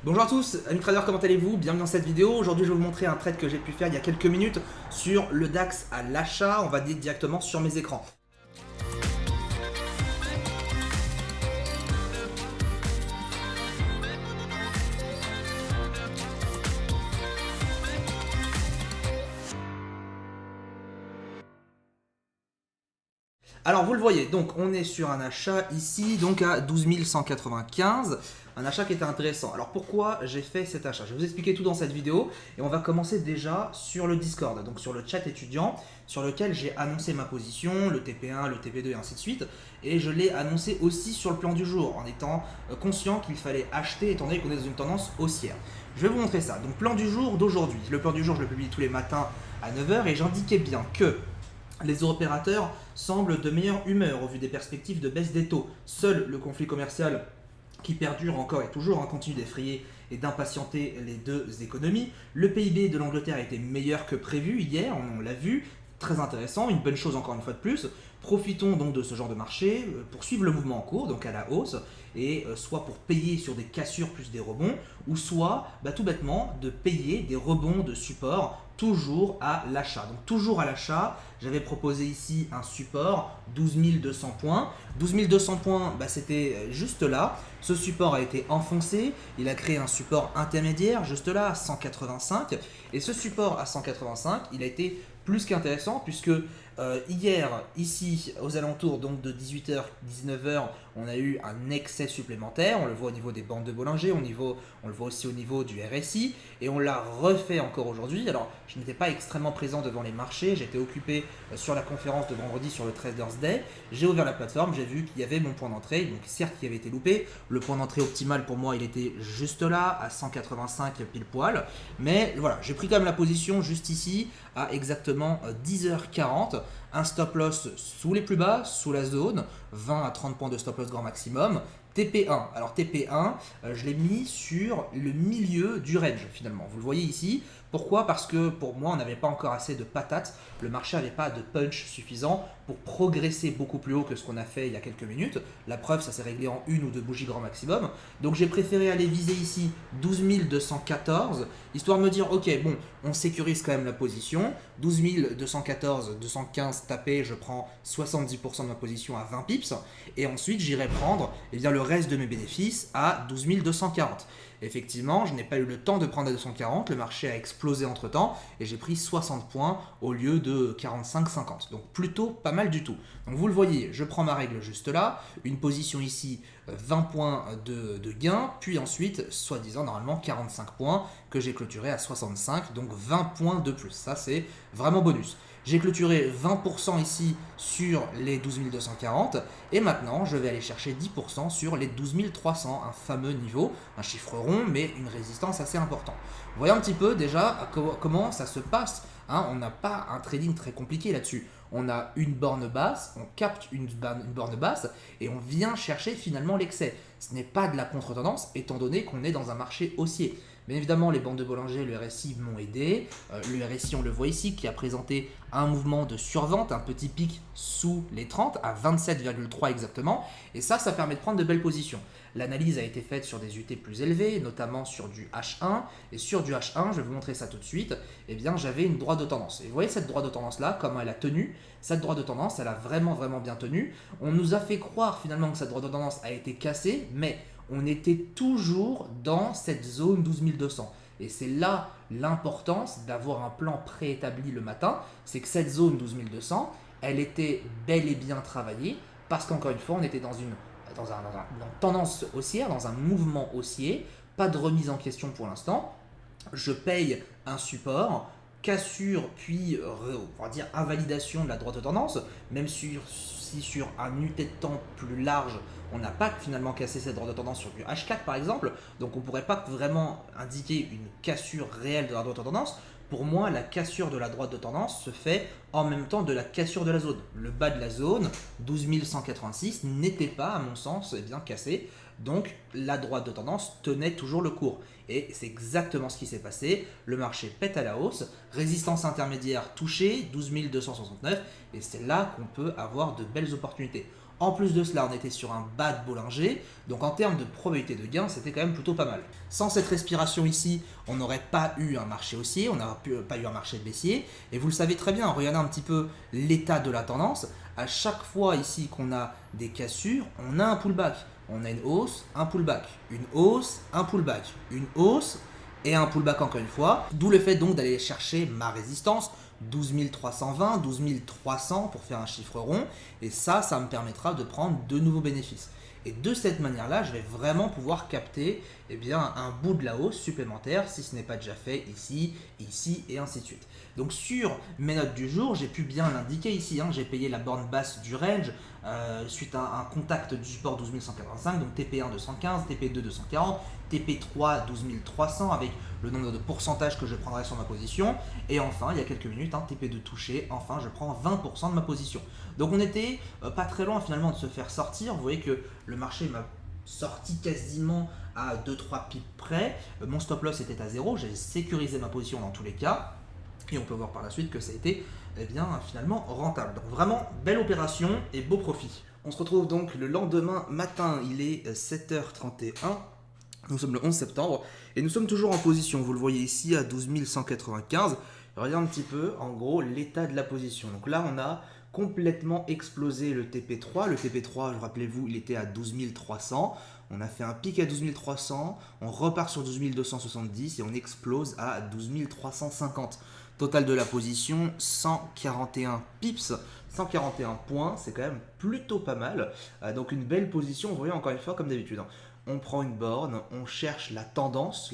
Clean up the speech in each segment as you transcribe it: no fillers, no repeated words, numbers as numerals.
Bonjour à tous, amis traders, comment allez-vous? Bienvenue dans cette vidéo. Aujourd'hui, je vais vous montrer un trade que j'ai pu faire il y a quelques minutes sur le DAX à l'achat. On va dire directement sur mes écrans. Alors vous le voyez, donc on est sur un achat ici, donc à 12 195, un achat qui était intéressant. Alors pourquoi j'ai fait cet achat? Je vais vous expliquer tout dans cette vidéo et on va commencer déjà sur le Discord, donc sur le chat étudiant, sur lequel j'ai annoncé ma position, le TP1, le TP2 et ainsi de suite. Et je l'ai annoncé aussi sur le plan du jour, en étant conscient qu'il fallait acheter étant donné qu'on est dans une tendance haussière. Je vais vous montrer ça. Donc plan du jour d'aujourd'hui. Le plan du jour, je le publie tous les matins à 9 h et j'indiquais bien que les opérateurs semblent de meilleure humeur au vu des perspectives de baisse des taux. Seul le conflit commercial qui perdure encore et toujours continue d'effrayer et d'impatienter les deux économies. Le PIB de l'Angleterre a été meilleur que prévu hier, on l'a vu, très intéressant, une bonne chose encore une fois de plus. Profitons donc de ce genre de marché pour suivre le mouvement en cours, donc à la hausse, et soit pour payer sur des cassures plus des rebonds, ou soit tout bêtement de payer des rebonds de support toujours à l'achat. Donc toujours à l'achat, j'avais proposé ici un support 12 200 points. 12 200 points, c'était juste là. Ce support a été enfoncé, il a créé un support intermédiaire juste là à 185. Et ce support à 185, il a été plus qu'intéressant puisque hier, ici, aux alentours donc de 18 h, 19 h, on a eu un excès supplémentaire. On le voit au niveau des bandes de Bollinger, on le voit aussi au niveau du RSI, et on l'a refait encore aujourd'hui. Alors, je n'étais pas extrêmement présent devant les marchés, j'étais occupé sur la conférence de vendredi sur le Traders Day. J'ai ouvert la plateforme, j'ai vu qu'il y avait mon point d'entrée, donc certes qui avait été loupé. Le point d'entrée optimal pour moi, il était juste là, à 185 pile poil. Mais voilà, j'ai pris quand même la position juste ici, à exactement 10 h 40. Un stop loss sous les plus bas, sous la zone, 20 à 30 points de stop loss grand maximum. TP1, alors TP1, je l'ai mis sur le milieu du range finalement, vous le voyez ici. Pourquoi? Parce que pour moi on n'avait pas encore assez de patates, le marché n'avait pas de punch suffisant pour progresser beaucoup plus haut que ce qu'on a fait il y a quelques minutes. La preuve, ça s'est réglé en une ou deux bougies grand maximum. Donc j'ai préféré aller viser ici 12 214, histoire de me dire ok bon, on sécurise quand même la position, 12 214, 215 tapé, je prends 70% de ma position à 20 pips, et ensuite j'irai prendre le reste de mes bénéfices à 12 240. Effectivement, je n'ai pas eu le temps de prendre à 240, le marché a explosé entre temps et j'ai pris 60 points au lieu de 45-50. Donc plutôt pas mal du tout. Donc vous le voyez, je prends ma règle juste là, une position ici, 20 points de gain, puis ensuite, soi-disant normalement 45 points que j'ai clôturé à 65, donc 20 points de plus. Ça c'est vraiment bonus. J'ai clôturé 20% ici sur les 12 240 et maintenant je vais aller chercher 10% sur les 12 300, un fameux niveau, un chiffre rond mais une résistance assez importante. Vous voyez un petit peu déjà comment ça se passe, hein. On n'a pas un trading très compliqué là-dessus. On a une borne basse, on capte une borne basse et on vient chercher finalement l'excès. Ce n'est pas de la contre-tendance étant donné qu'on est dans un marché haussier. Bien évidemment, les bandes de Bollinger, le RSI m'ont aidé. Le RSI, on le voit ici, qui a présenté un mouvement de survente, un petit pic sous les 30, à 27,3 exactement. Et ça permet de prendre de belles positions. L'analyse a été faite sur des UT plus élevés, notamment sur du H1. Et sur du H1, je vais vous montrer ça tout de suite, j'avais une droite de tendance. Et vous voyez cette droite de tendance-là, comment elle a tenu. Cette droite de tendance, elle a vraiment bien tenu. On nous a fait croire finalement que cette droite de tendance a été cassée, mais on était toujours dans cette zone 12 200. Et c'est là l'importance d'avoir un plan préétabli le matin, c'est que cette zone 12 200, elle était bel et bien travaillée, parce qu'encore une fois, on était dans une tendance haussière, dans un mouvement haussier, pas de remise en question pour l'instant. Je paye un support, cassure, puis on va dire invalidation de la droite de tendance, même si sur un UT de temps plus large, on n'a pas finalement cassé cette droite de tendance sur du H4 par exemple, donc on ne pourrait pas vraiment indiquer une cassure réelle de la droite de tendance. Pour moi, la cassure de la droite de tendance se fait en même temps de la cassure de la zone. Le bas de la zone, 12 186, n'était pas, à mon sens, cassé. Donc, la droite de tendance tenait toujours le cours. Et c'est exactement ce qui s'est passé. Le marché pète à la hausse, résistance intermédiaire touchée, 12 269, et c'est là qu'on peut avoir de belles opportunités. En plus de cela, on était sur un bas de Bollinger, donc en termes de probabilité de gain, c'était quand même plutôt pas mal. Sans cette respiration ici, on n'aurait pas eu un marché haussier, on n'aurait pas eu un marché baissier, et vous le savez très bien, regardez un petit peu l'état de la tendance, à chaque fois ici qu'on a des cassures, on a un pullback. On a une hausse, un pullback, une hausse, un pullback, une hausse et un pullback encore une fois. D'où le fait donc d'aller chercher ma résistance, 12 320, 12 300 pour faire un chiffre rond. Et ça me permettra de prendre de nouveaux bénéfices. Et de cette manière-là, je vais vraiment pouvoir capter un bout de la hausse supplémentaire si ce n'est pas déjà fait ici, ici et ainsi de suite. Donc sur mes notes du jour, j'ai pu bien l'indiquer ici, j'ai payé la borne basse du range suite à un contact du support 12 185, donc TP1 215, TP2 240, TP3 12 300 avec le nombre de pourcentages que je prendrai sur ma position. Et enfin, il y a quelques minutes, TP2 touché, enfin je prends 20% de ma position. Donc on était pas très loin finalement de se faire sortir. Vous voyez que le marché m'a sorti quasiment à 2-3 pips près. Mon stop loss était à 0, j'ai sécurisé ma position dans tous les cas. Et on peut voir par la suite que ça a été finalement rentable. Donc vraiment belle opération et beau profit. On se retrouve donc le lendemain matin, il est 7h31. Nous sommes le 11 septembre et nous sommes toujours en position. Vous le voyez ici à 12 195. Regardez un petit peu en gros l'état de la position. Donc là on a complètement explosé le TP3. Le TP3, rappelez-vous, il était à 12 300. On a fait un pic à 12 300, on repart sur 12 270 et on explose à 12 350. Total de la position, 141 pips, 141 points, c'est quand même plutôt pas mal. Donc une belle position, vous voyez encore une fois comme d'habitude. On prend une borne, on cherche la tendance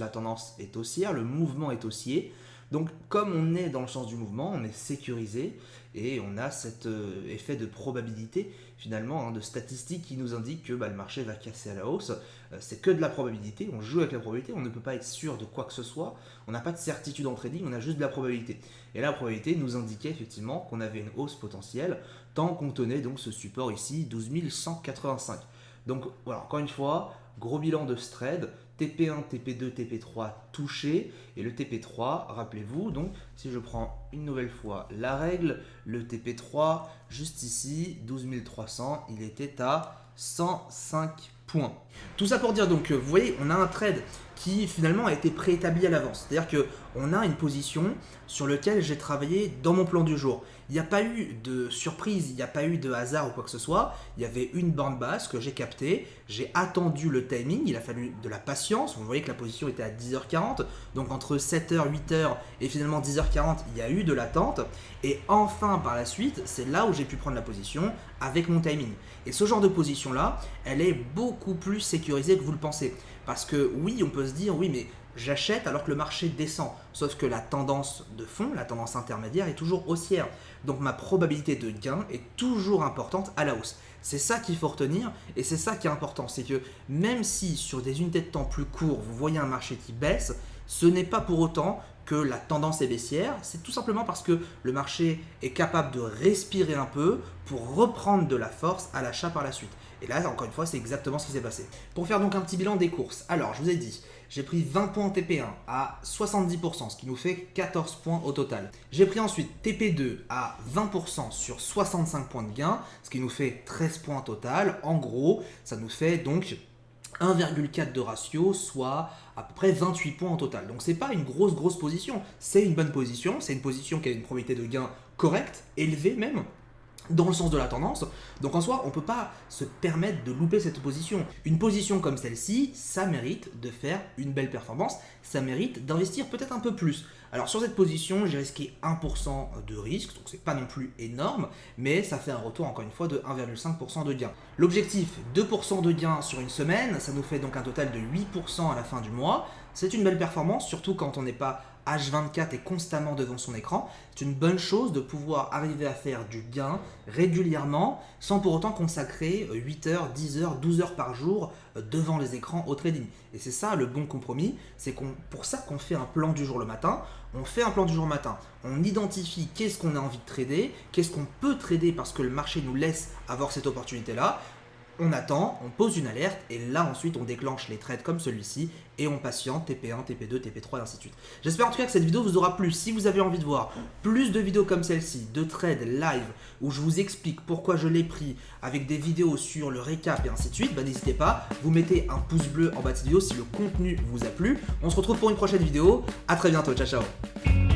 est haussière, le mouvement est haussier. Donc comme on est dans le sens du mouvement, on est sécurisé et on a cet effet de probabilité finalement, de statistiques qui nous indiquent que le marché va casser à la hausse. C'est que de la probabilité, on joue avec la probabilité, on ne peut pas être sûr de quoi que ce soit, on n'a pas de certitude en trading, on a juste de la probabilité. Et la probabilité nous indiquait effectivement qu'on avait une hausse potentielle tant qu'on tenait donc ce support ici, 12 185. Donc voilà, encore une fois, gros bilan de ce trade, TP1, TP2, TP3 touché, et le TP3, rappelez-vous, donc si je prends une nouvelle fois la règle, le TP3, juste ici, 12 300, il était à 105 points. Tout ça pour dire donc, vous voyez, on a un trade qui finalement a été préétabli à l'avance. C'est-à-dire qu'on a une position sur laquelle j'ai travaillé dans mon plan du jour. Il n'y a pas eu de surprise, il n'y a pas eu de hasard ou quoi que ce soit. Il y avait une borne basse que j'ai captée, j'ai attendu le timing, il a fallu de la patience. Vous voyez que la position était à 10h40, donc entre 7h, 8h et finalement 10h40, il y a eu de l'attente. Et enfin par la suite, c'est là où j'ai pu prendre la position avec mon timing. Et ce genre de position-là, elle est beaucoup plus sécurisée que vous le pensez. Parce que oui, on peut se dire, oui mais j'achète alors que le marché descend. Sauf que la tendance de fond, la tendance intermédiaire est toujours haussière. Donc ma probabilité de gain est toujours importante à la hausse. C'est ça qu'il faut retenir et c'est ça qui est important. C'est que même si sur des unités de temps plus courtes, vous voyez un marché qui baisse, ce n'est pas pour autant que la tendance est baissière. C'est tout simplement parce que le marché est capable de respirer un peu pour reprendre de la force à l'achat par la suite. Et là, encore une fois, c'est exactement ce qui s'est passé. Pour faire donc un petit bilan des courses, alors je vous ai dit, j'ai pris 20 points en TP1 à 70%, ce qui nous fait 14 points au total. J'ai pris ensuite TP2 à 20% sur 65 points de gain, ce qui nous fait 13 points au total. En gros, ça nous fait donc 1,4 de ratio, soit à peu près 28 points en total. Donc c'est pas une grosse position, c'est une bonne position, c'est une position qui a une probabilité de gain correcte, élevée même, dans le sens de la tendance. Donc en soi, on ne peut pas se permettre de louper cette position. Une position comme celle-ci, ça mérite de faire une belle performance, ça mérite d'investir peut-être un peu plus. Alors sur cette position, j'ai risqué 1% de risque, donc c'est pas non plus énorme, mais ça fait un retour encore une fois de 1,5% de gain. L'objectif, 2% de gain sur une semaine, ça nous fait donc un total de 8% à la fin du mois. C'est une belle performance, surtout quand on n'est pas H24 et constamment devant son écran. C'est une bonne chose de pouvoir arriver à faire du gain régulièrement sans pour autant consacrer 8 heures, 10 heures, 12 heures par jour devant les écrans au trading. Et c'est ça le bon compromis, c'est pour ça qu'on fait un plan du jour le matin. On fait un plan du jour le matin, on identifie qu'est-ce qu'on a envie de trader, qu'est-ce qu'on peut trader parce que le marché nous laisse avoir cette opportunité-là. On attend, on pose une alerte et là ensuite on déclenche les trades comme celui-ci et on patiente TP1, TP2, TP3 et ainsi de suite. J'espère en tout cas que cette vidéo vous aura plu. Si vous avez envie de voir plus de vidéos comme celle-ci, de trades live où je vous explique pourquoi je l'ai pris avec des vidéos sur le récap et ainsi de suite, n'hésitez pas, vous mettez un pouce bleu en bas de cette vidéo si le contenu vous a plu. On se retrouve pour une prochaine vidéo. À très bientôt, ciao ciao.